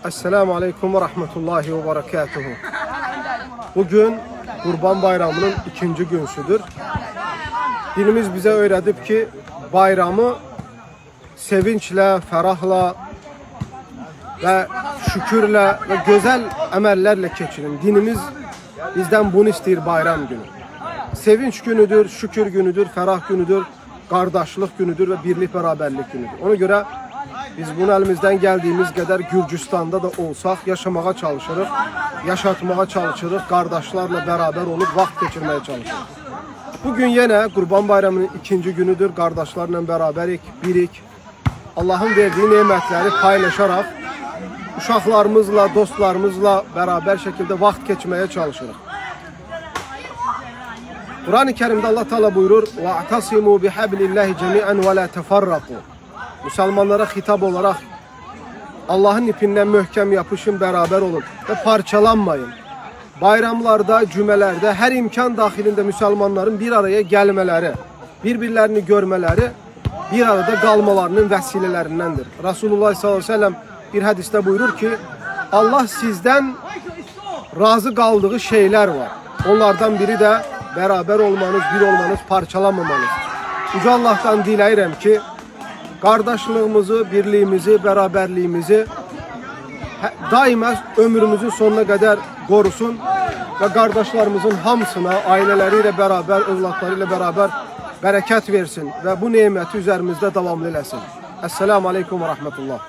Esselamu Aleyküm ve Rahmetullahi ve Berekatuhu. Bugün Kurban Bayramı'nın ikinci günsüdür. Dinimiz bize öğretip ki bayramı sevinçle, ferahla ve şükürle ve güzel emellerle geçirin. Dinimiz bizden bunu istiyor bayram günü. Sevinç günüdür, şükür günüdür, ferah günüdür, kardeşlik günüdür ve birlik beraberlik günüdür. Ona göre biz bunu elimizden geldiğimiz kadar Gürcistan'da da olsak yaşamaya çalışırız, yaşatmaya çalışırız, kardeşlerle beraber olup vakit geçirmeye çalışırız. Bugün yine Kurban Bayramı'nın ikinci günüdür. Kardeşlerle beraberik, birik. Allah'ın verdiği nimetleri paylaşarak uşaklarımızla, dostlarımızla beraber şekilde vakit geçirmeye çalışırız. Kur'an-ı Kerim'de Allah Teala buyurur: "Ve'tasimu bihablillahi cemi'an ve la teferraku." Müslümanlara hitap olarak Allah'ın ipinden möhkem yapışın, beraber olun ve parçalanmayın. Bayramlarda, cümelerde her imkan dahilinde Müslümanların bir araya gelmeleri, birbirlerini görmeleri, bir arada kalmalarının vesilelerindendir. Resulullah sallallahu aleyhi ve sellem bir hadiste buyurur ki Allah sizden razı kaldığı şeyler var. Onlardan biri de beraber olmanız, bir olmanız, parçalanmamanız. Yüce Allah'tan dileyirəm ki kardeşliğimizi, birliğimizi, beraberliğimizi daima ömrümüzün sonuna kadar korusun ve kardeşlerimizin hamısına aileleriyle beraber, evlatlarıyla beraber bereket versin ve bu nimeti üzerimizde devamlı eləsin. Esselamu Aleyküm ve Rahmetullah.